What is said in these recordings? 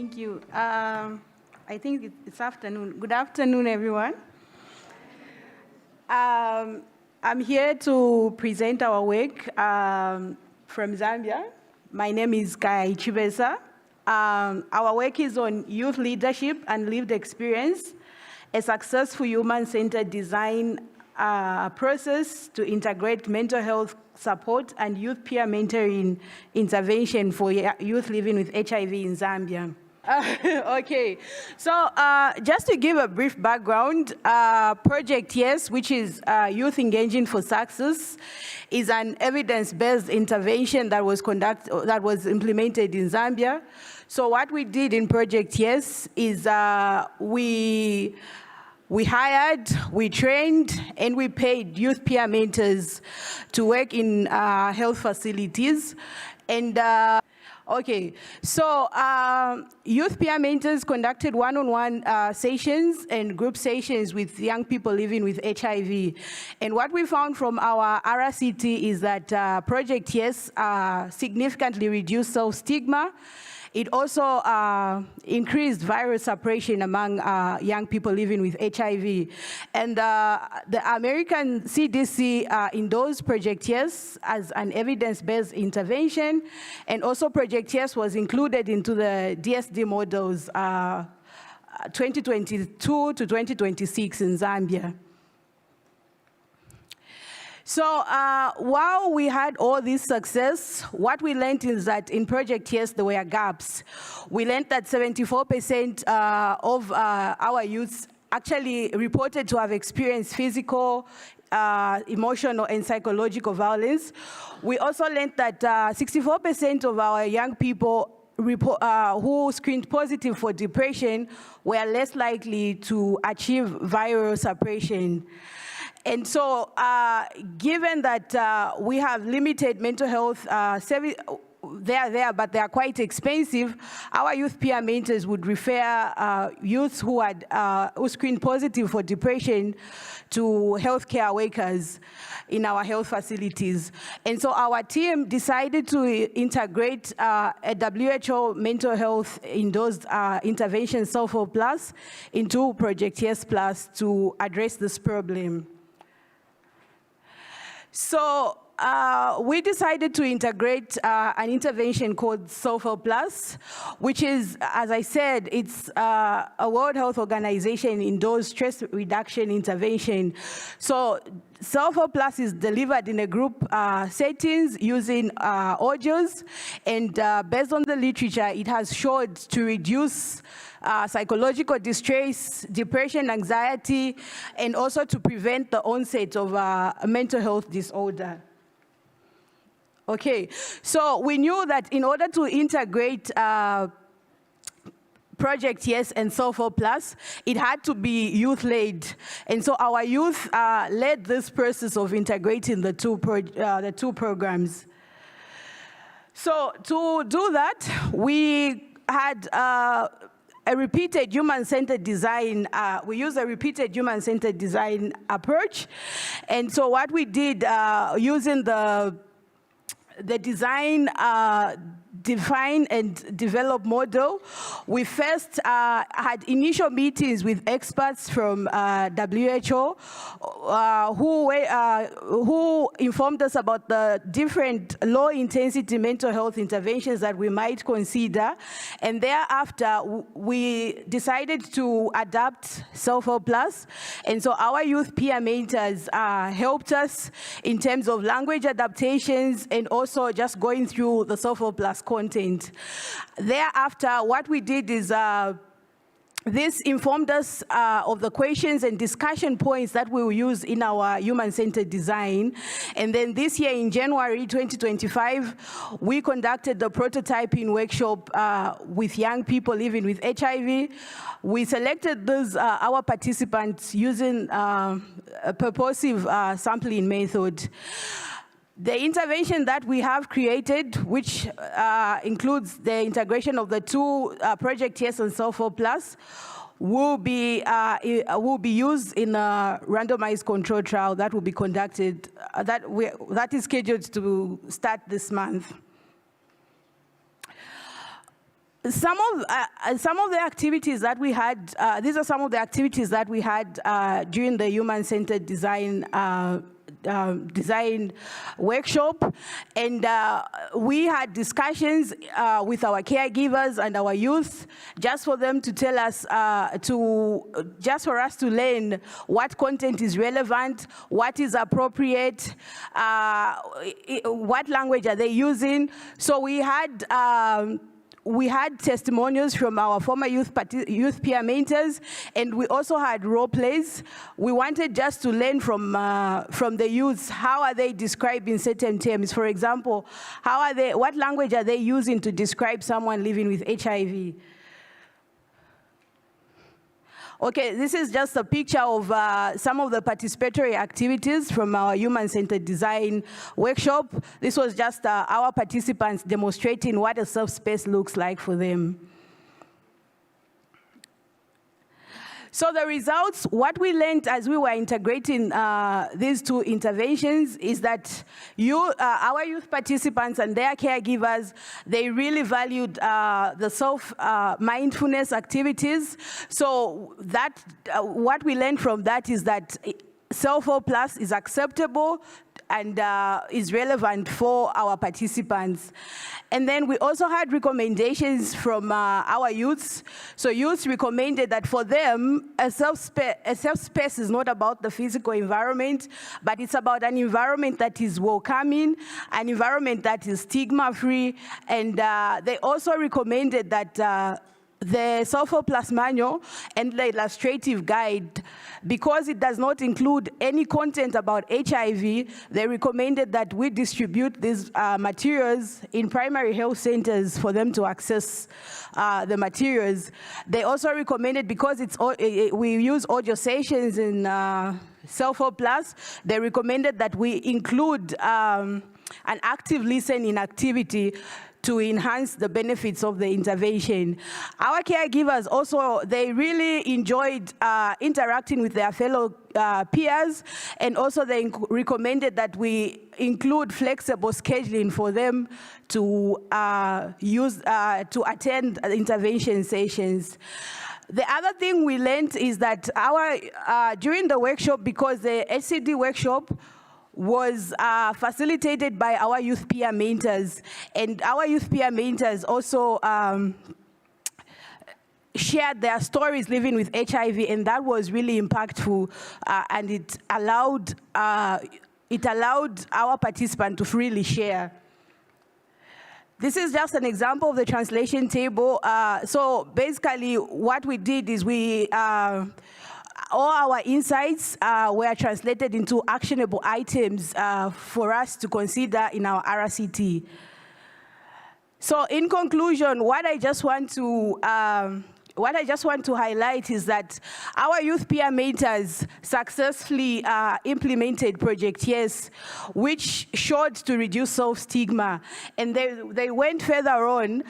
Thank you. I think it's afternoon. Good afternoon, everyone. I'm here to present our work from Zambia. My name is Kayayi Chibesa. Our work is on youth leadership and lived experience, a successful human-centered design process to integrate mental health support and youth peer mentoring intervention for youth living with HIV in Zambia. Okay, so just to give a brief background, Project YES, which is Youth Engaging for Success, is an evidence-based intervention that was implemented in Zambia. So what we did in Project YES is we hired, we trained, and we paid youth peer mentors to work in health facilities. And okay, so youth peer mentors conducted one-on-one sessions and group sessions with young people living with HIV. And what we found from our RCT is that Project YES significantly reduced self-stigma. It also increased viral suppression among young people living with HIV. And the American CDC endorsed Project YES as an evidence-based intervention. And also Project YES was included into the DSD models 2022 to 2026 in Zambia. So while we had all this success, what we learned is that in Project YES, there were gaps. We learned that 74% of our youths actually reported to have experienced physical, emotional, and psychological violence. We also learned that 64% of our young people who screened positive for depression were less likely to achieve viral suppression. And so, given that we have limited mental health service, they are there, but they are quite expensive, our youth peer mentors would refer youths who screened positive for depression to healthcare workers in our health facilities. And so our team decided to integrate a WHO mental health endorsed intervention Sulfur Plus into Project YES Plus to address this problem. So we decided to integrate an intervention called Sulfur Plus, which is, as I said, it's a World Health Organization endorsed stress reduction intervention. So Sulfur Plus is delivered in a group settings using audios, and based on the literature, it has showed to reduce psychological distress, depression, anxiety, and also to prevent the onset of a mental health disorder. Okay, so we knew that in order to integrate Project YES and Sulfur Plus, it had to be youth-led. And so our youth led this process of integrating the two programs. So to do that, we had a repeated human-centered design. We used a repeated human-centered design approach. And so what we did using the design, define and develop model, we first had initial meetings with experts from WHO who informed us about the different low-intensity mental health interventions that we might consider. And thereafter, we decided to adapt Sulfur Plus. And so our youth peer mentors helped us in terms of language adaptations and also just going through the Sulfur Plus content. Thereafter, what we did is this informed us of the questions and discussion points that we will use in our human-centered design. And then this year in January 2025, we conducted the prototyping workshop with young people living with HIV. We selected those, our participants using a purposive sampling method. The intervention that we have created, which includes the integration of the two Project YES and Sulfur Plus, will be used in a randomized control trial that will be conducted, that is scheduled to start this month. some of the activities that we had, these are some of the activities that we had during the human-centered design design workshop, and we had discussions with our caregivers and our youth, just for them to tell us, just for us to learn what content is relevant, what is appropriate, what language are they using. So we had testimonials from our former youth peer mentors, and we also had role plays. We wanted just to learn from the youths, how are they describing certain terms? For example, what language are they using to describe someone living with HIV? Okay, this is just a picture of some of the participatory activities from our human-centered design workshop. This was just our participants demonstrating what a safe space looks like for them. So the results, what we learned as we were integrating these two interventions is that our youth participants and their caregivers, they really valued the self-mindfulness activities. So that, what we learned from that is that Self-help Plus is acceptable and is relevant for our participants. And then we also had recommendations from our youths. So youths recommended that for them, a safe space is not about the physical environment, but it's about an environment that is welcoming, an environment that is stigma-free, and they also recommended that the Self-help Plus manual and the illustrative guide, because it does not include any content about HIV, they recommended that we distribute these materials in primary health centers for them to access the materials. They also recommended, because we use audio sessions in Self-help Plus, they recommended that we include an active listening activity to enhance the benefits of the intervention. Our caregivers also, they really enjoyed interacting with their fellow peers, and also they recommended that we include flexible scheduling for them to attend intervention sessions. The other thing we learned is that during the workshop, because the HCD workshop was facilitated by our youth peer mentors, and our youth peer mentors also shared their stories living with HIV, and that was really impactful, and it allowed our participants to freely share. This is just an example of the translation table. So basically what we did is all our insights were translated into actionable items for us to consider in our RCT. So in conclusion, what I just want to highlight is that our youth peer mentors successfully implemented Project Yes, which showed to reduce self-stigma. And they went further on.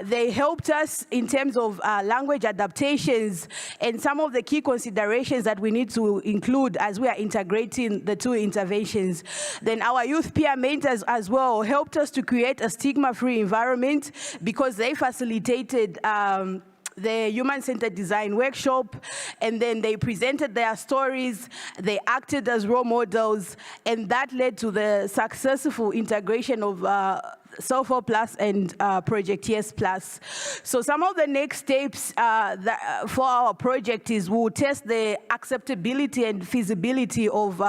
They helped us in terms of language adaptations and some of the key considerations that we need to include as we are integrating the two interventions. Then our youth peer mentors as well helped us to create a stigma-free environment, because they facilitated the human-centered design workshop, and then they presented their stories, they acted as role models, and that led to the successful integration of Self-help Plus and Project Yes Plus. So some of the next steps for our project is we'll test the acceptability and feasibility of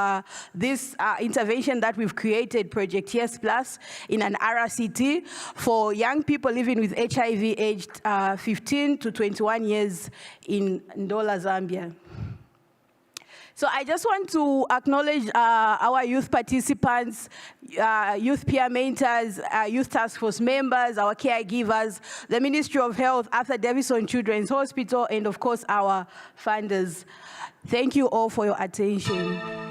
this intervention that we've created, Project Yes Plus, in an RCT for young people living with HIV aged 15 to 21 years in Ndola, Zambia. So I just want to acknowledge our youth participants, youth peer mentors, youth task force members, our caregivers, the Ministry of Health, after Davison Children's Hospital, and of course our funders. Thank you all for your attention.